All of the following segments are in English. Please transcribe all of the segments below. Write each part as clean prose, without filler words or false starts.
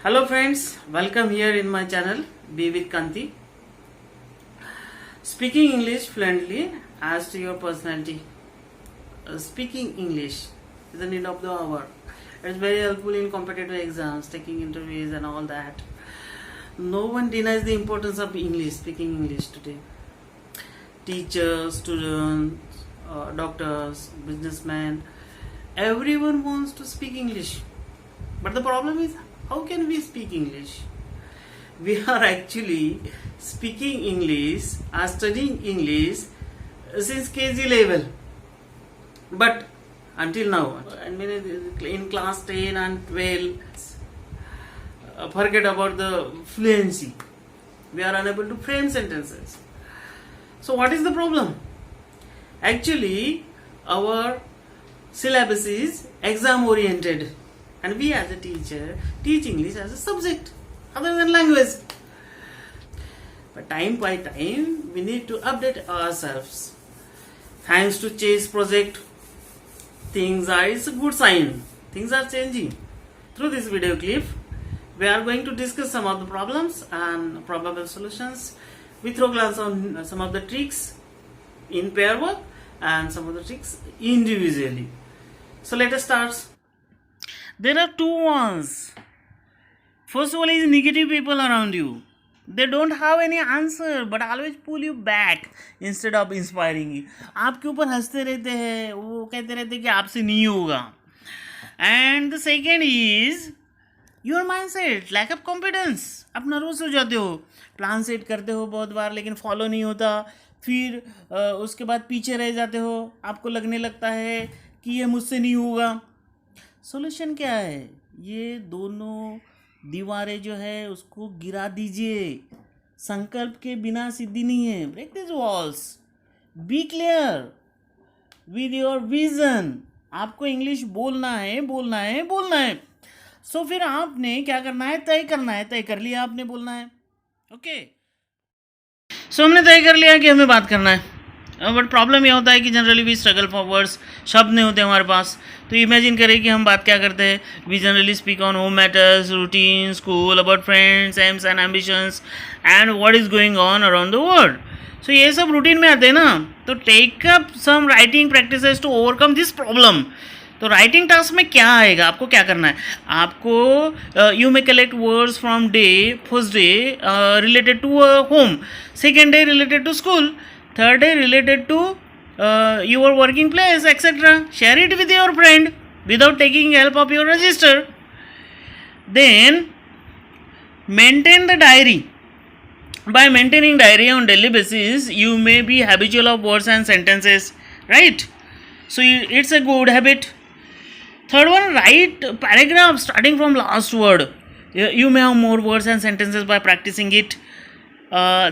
Hello friends, welcome here in my channel Be with Kanti. Speaking English fluently adds to your personality. Speaking English is the need of the hour. It's very helpful in competitive exams, taking interviews and all that. No one denies the importance of English, speaking English today. Teachers, students, doctors, businessmen, everyone wants to speak English. But the problem is, how can we speak English? We are actually speaking English, are studying English since KG level. But until now, I mean, in class 10 and 12, forget about the fluency. We are unable to frame sentences. So what is the problem? Actually, our syllabus is exam oriented. And we as a teacher teach English as a subject other than language. But time by time we need to update ourselves. Thanks to Chase project, it's a good sign. Things are changing. Through this video clip, we are going to discuss some of the problems and probable solutions. We throw glance on some of the tricks in pair work and some of the tricks individually. So let us start. There are two ones. First one is negative people around you. They don't have any answer but always pull you back instead of inspiring you. आपके ऊपर हंसते रहते हैं, वो कहते रहते हैं कि आपसे नहीं होगा. And the second is your mindset, lack of confidence. आप नर्वस हो जाते हो, प्लान सेट करते हो बहुत बार लेकिन फॉलो नहीं होता, फिर उसके बाद पीछे रह जाते हो, आपको लगने लगता है कि ये मुझसे नहीं होगा. सोल्यूशन क्या है? ये दोनों दीवारें जो है उसको गिरा दीजिए. संकल्प के बिना सिद्धि नहीं है. Break this walls. Be clear with your vision. आपको इंग्लिश बोलना है, बोलना है, बोलना है. सो फिर आपने क्या करना है? तय करना है. तय कर लिया आपने, बोलना है. ओके, सो हमने तय कर लिया कि हमें बात करना है. बट प्रॉब्लम यह होता है कि generally we struggle for words. शब्द नहीं होते हमारे पास. तो इमेजिन करें कि हम बात क्या करते हैं. We generally speak on home matters, routine, school, about friends, aims and ambitions and what is going on around the world. So ये सब रूटीन में आते हैं ना. तो take up some writing practices to overcome this problem. तो writing task में क्या आएगा? आपको क्या करना है? आपको you may collect words from day. First day related to home, second day related to school, third day related to your working place, etc. Share it with your friend without taking help of your register. Then maintain the diary. By maintaining diary on daily basis, you may be habitual of words and sentences, right? So it's a good habit. Third one, write paragraph starting from last word. You may have more words and sentences by practicing it.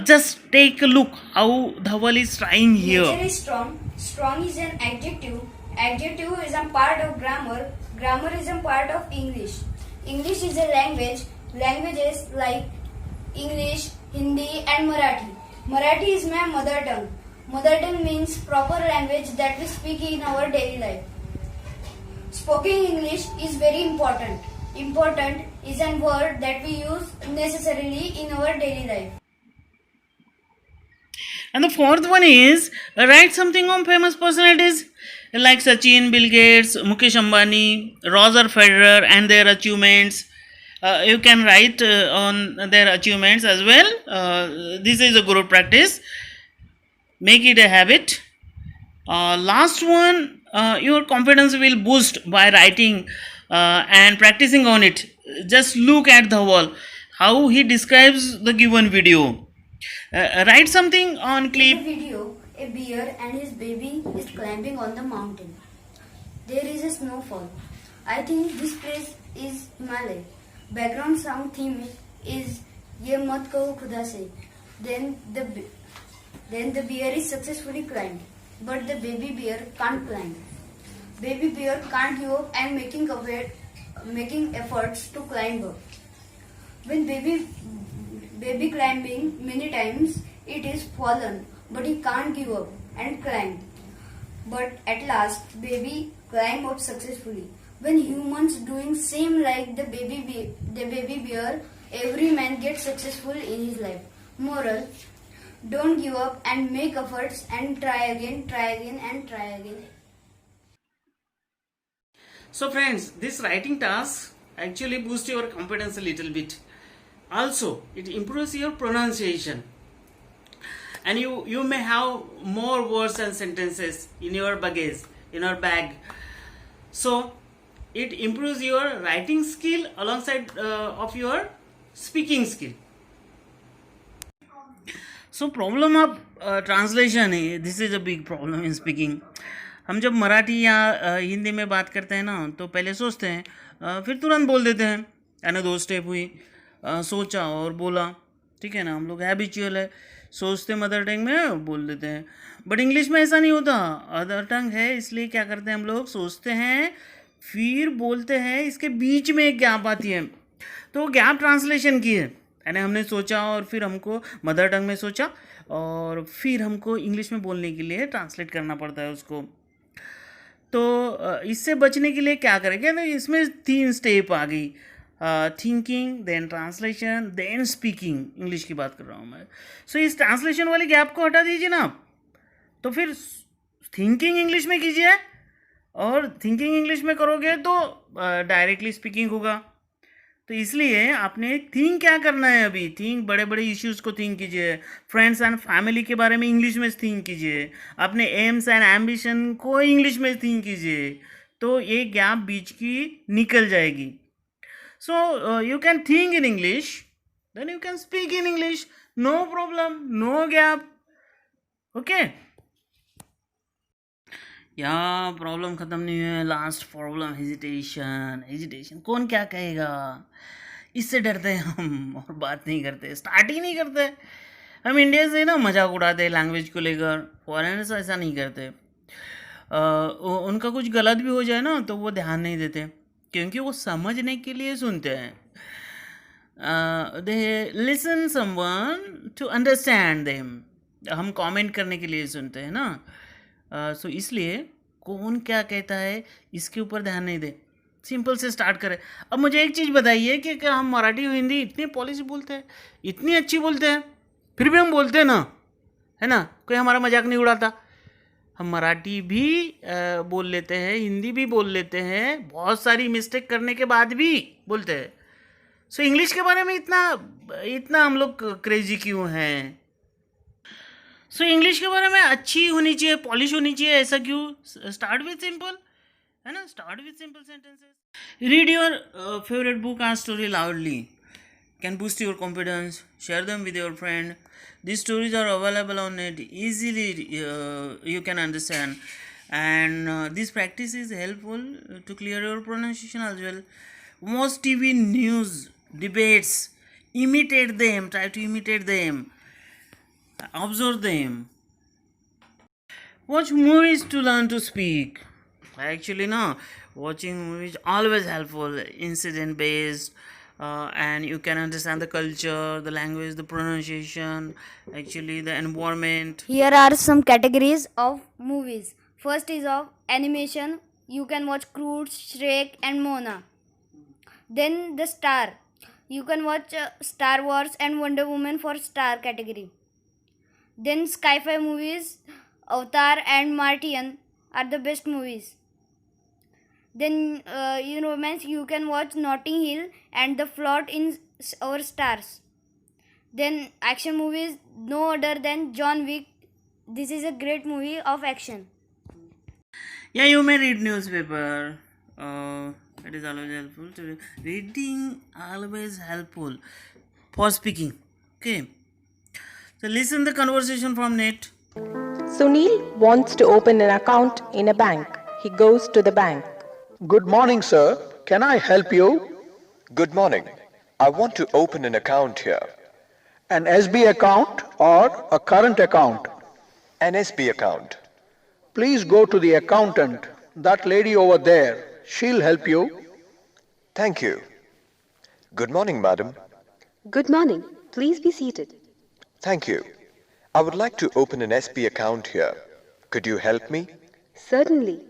Just take a look how Dhawal is trying here. Nature is strong. Strong is an adjective. Adjective is a part of grammar. Grammar is a part of English. English is a language. Languages like English, Hindi and Marathi. Marathi is my mother tongue. Mother tongue means proper language that we speak in our daily life. Spoken English is very important. Important is a word that we use necessarily in our daily life. And the fourth one is write something on famous personalities like Sachin, Bill Gates, Mukesh Ambani, Roger Federer and their achievements. You can write on their achievements as well. This is a good practice. Make it a habit. Last one, your confidence will boost by writing and practicing on it. Just look at the wall, how he describes the given video. Write something on clip. In the video, a bear and his baby is climbing on the mountain. There is a snowfall. I think this place is Himalaya. Background sound theme is Ye mat kaho khuda se. Then the bear is successfully climbed, but the baby bear can't climb. Baby bear can't give up and making efforts to climb up. When baby climbing many times, it is fallen, but he can't give up and climb. But at last, baby climb up successfully. When humans doing same like the baby bear, every man gets successful in his life. Moral: don't give up and make efforts and try again and try again. So friends, this writing task actually boosts your confidence a little bit. Also, it improves your pronunciation. And you may have more words and sentences in your baggage, in your bag. So, it improves your writing skill alongside of your speaking skill. So problem of translation है, this is a big problem in speaking. हम जब मराठी या हिंदी में बात करते हैं ना तो पहले सोचते हैं फिर तुरंत बोल देते हैं. है ना, 2 स्टेप हुई, सोचा और बोला. ठीक है ना, हम लोग हैबिचुअल है, सोचते मदर टंग में बोल देते हैं. बट इंग्लिश में ऐसा नहीं होता. अदर टंग है इसलिए क्या करते हैं हम लोग, सोचते हैं फिर बोलते हैं. इसके बीच में एक गैप आती है, तो गैप ट्रांसलेशन की है ना. हमने सोचा और फिर हमको मदर टंग में सोचा और फिर हमको इंग्लिश में बोलने के लिए ट्रांसलेट करना पड़ता है उसको. तो इससे बचने के लिए क्या करेंगे ना, इसमें 3 स्टेप आ गई. Thinking, then translation, then speaking. English की बात कर रहा हूँ मैं. सो इस ट्रांसलेशन वाली गैप को हटा दीजिए ना आप, तो फिर थिंकिंग इंग्लिश में कीजिए. और थिंकिंग इंग्लिश में करोगे तो डायरेक्टली स्पीकिंग होगा. तो इसलिए आपने थिंक क्या करना है अभी, थिंक बड़े बड़े इश्यूज़ को थिंक कीजिए. फ्रेंड्स एंड फैमिली के बारे में इंग्लिश में थिंक कीजिए. अपने एम्स एंड एम्बिशन को इंग्लिश में थिंक कीजिए. तो ये गैप बीच की निकल जाएगी. So you can think in English, then you can speak in English. No problem, no gap. Okay, यहाँ प्रॉब्लम ख़त्म नहीं है. Last problem hesitation. कौन क्या कहेगा, इससे डरते हैं हम और बात नहीं करते, स्टार्ट ही नहीं करते. हम इंडिया से ना मजाक उड़ाते हैं लैंग्वेज को लेकर. फॉरेनर्स ऐसा नहीं करते. उनका कुछ गलत भी हो जाए ना तो वो ध्यान नहीं देते, क्योंकि वो समझने के लिए सुनते हैं. They listen someone to understand them. हम कमेंट करने के लिए सुनते हैं ना. सो इसलिए कौन क्या कहता है इसके ऊपर ध्यान नहीं दे, सिंपल से स्टार्ट करें. अब मुझे एक चीज़ बताइए कि क्या हम मराठी और हिंदी इतनी पॉलिसी बोलते हैं, इतनी अच्छी बोलते हैं, फिर भी हम बोलते हैं ना, है ना, कोई हमारा मजाक नहीं उड़ाता. हम मराठी भी बोल लेते हैं, हिंदी भी बोल लेते हैं, बहुत सारी मिस्टेक करने के बाद भी बोलते हैं. सो इंग्लिश के बारे में इतना हम लोग क्रेजी क्यों हैं. सो इंग्लिश के बारे में अच्छी होनी चाहिए, पॉलिश होनी चाहिए, ऐसा क्यों. स्टार्ट विथ सिंपल, है ना, start with simple sentences. Read your favourite book और story loudly. Can boost your confidence. Share them with your friend. These stories are available on net. Easily you can understand. And this practice is helpful to clear your pronunciation as well. Watch TV news, debates. Imitate them. Try to imitate them. Observe them. Watch movies to learn to speak. Actually, no. Watching movies always helpful. Incident based. And you can understand the culture, the language, the pronunciation, actually the environment. Here are some categories of movies. First is of animation. You can watch Croods, Shrek and Mona. Then the star. You can watch Star Wars and Wonder Woman for star category. Then sci-fi movies, Avatar and Martian are the best movies. Then in romance you can watch Notting Hill and The Fault in Our Stars. Then action movies, no other than John Wick. This is a great movie of action. Yeah, you may read newspaper. It is always helpful to reading. Always helpful for speaking. Okay. So listen the conversation from net. Sunil wants to open an account in a bank. He goes to the bank. Good morning, sir. Can I help you? Good morning. I want to open an account here. An SB account or a current account? An SB account. Please go to the accountant. That lady over there. She'll help you. Thank you. Good morning, madam. Good morning. Please be seated. Thank you. I would like to open an SB account here. Could you help me? Certainly.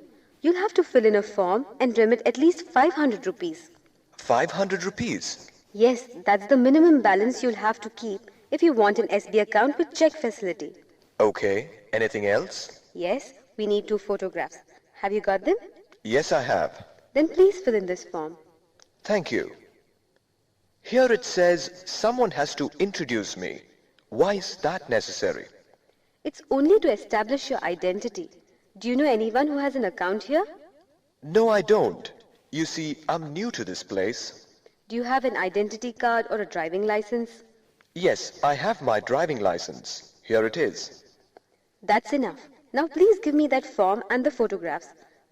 You'll have to fill in a form and remit at least 500 rupees. 500 rupees. Yes, that's the minimum balance you'll have to keep if you want an SB account with check facility. Okay, anything else? Yes, we need 2 photographs. Have you got them? Yes, I have. Then please fill in this form. Thank you. Here it says someone has to introduce me. Why is that necessary? It's only to establish your identity. Do you know anyone who has an account here? No, I don't. You see, I'm new to this place. Do you have an identity card or a driving license? Yes, I have my driving license. Here it is. That's enough. Now please give me that form and the photographs.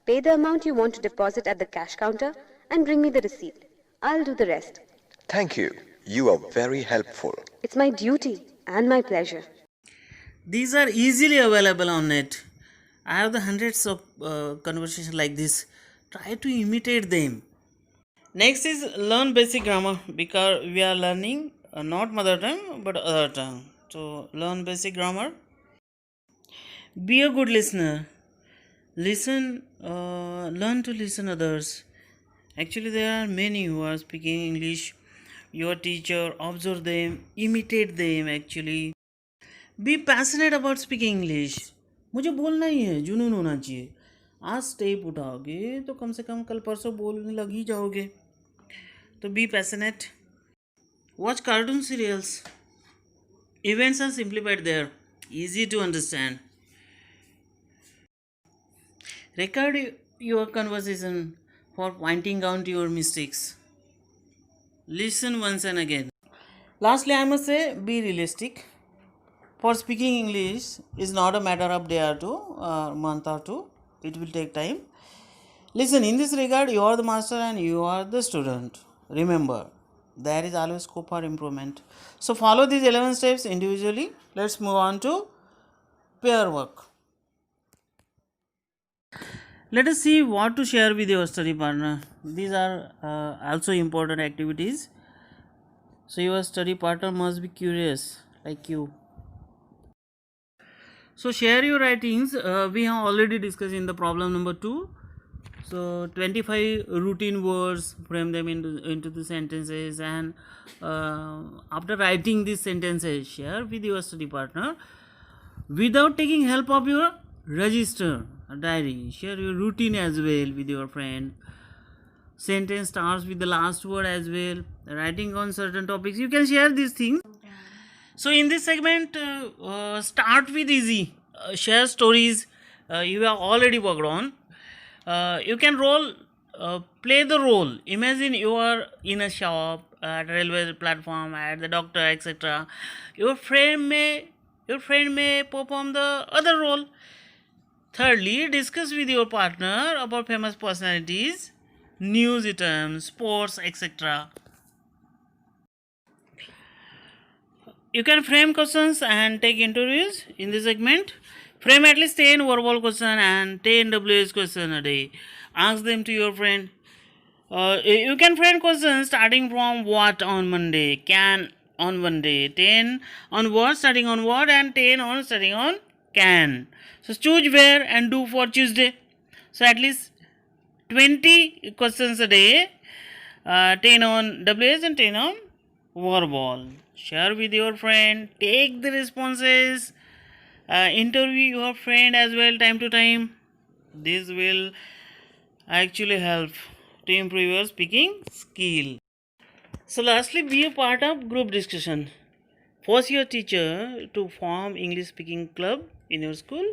Pay the amount you want to deposit at the cash counter and bring me the receipt. I'll do the rest. Thank you. You are very helpful. It's my duty and my pleasure. These are easily available on net. I have the hundreds of conversations like this. Try to imitate them. Next is learn basic grammar, because we are learning not mother tongue but other tongue. So learn basic grammar. Be a good listener. Listen, learn to listen others. Actually, there are many who are speaking English. Your teacher, observe them, imitate them actually. Be passionate about speaking English. मुझे बोलना ही है, जुनून होना चाहिए. आज step उठाओगे तो कम से कम कल परसों बोलने लग ही जाओगे. तो be passionate. Watch cartoon serials. Events are simplified there. Easy to understand. Record your conversation for pointing out your mistakes. Listen once and again. Lastly, I must say, be realistic. For speaking English is not a matter of day or two, or month or two. It will take time. Listen, in this regard, you are the master and you are the student. Remember, there is always scope for improvement. So follow these 11 steps individually. Let's move on to pair work. Let us see what to share with your study partner. These are also important activities. So your study partner must be curious like you. So share your writings. We have already discussed in the problem number 2. So 25 routine words, frame them into the sentences, and after writing these sentences, share with your study partner without taking help of your register diary. Share your routine as well with your friend. Sentence starts with the last word as well. Writing on certain topics, you can share these things. So in this segment, start with easy. Share stories you have already worked on. You can play the role. Imagine you are in a shop, at a railway platform, at the doctor, etc. Your friend may perform the other role. Thirdly, discuss with your partner about famous personalities, news items, sports, etc. You can frame questions and take interviews in this segment. Frame at least 10 verbal questions and 10 WH questions a day. Ask them to your friend. You can frame questions starting from what on Monday, can on Monday, 10 on what, starting on what, and 10 on starting on can. So choose where and do for Tuesday. So at least 20 questions a day, 10 on WH and 10 on verbal. Share with your friend, take the responses, interview your friend as well time to time. This will actually help to improve your speaking skill. So lastly, be a part of group discussion. Force your teacher to form English speaking club in your school.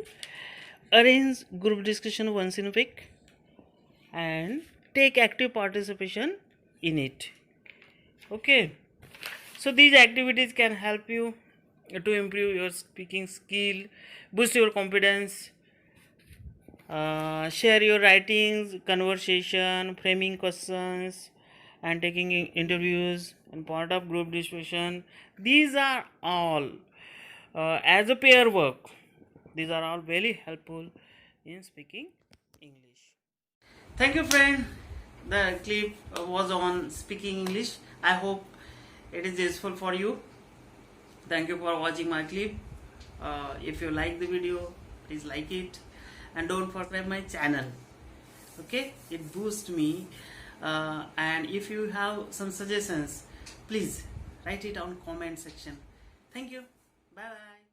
Arrange group discussion once in a week and take active participation in it. Okay. So these activities can help you to improve your speaking skill, boost your confidence, share your writings, conversation, framing questions, and taking interviews and part of group discussion. These are all as a pair work. These are all very helpful in speaking English. Thank you, friend. The clip was on speaking English. I hope it is useful for you. Thank you for watching my clip. If you like the video, please like it and don't forget my channel. Okay, it boosts me. And if you have some suggestions, please write it on comment section. Thank you. Bye bye.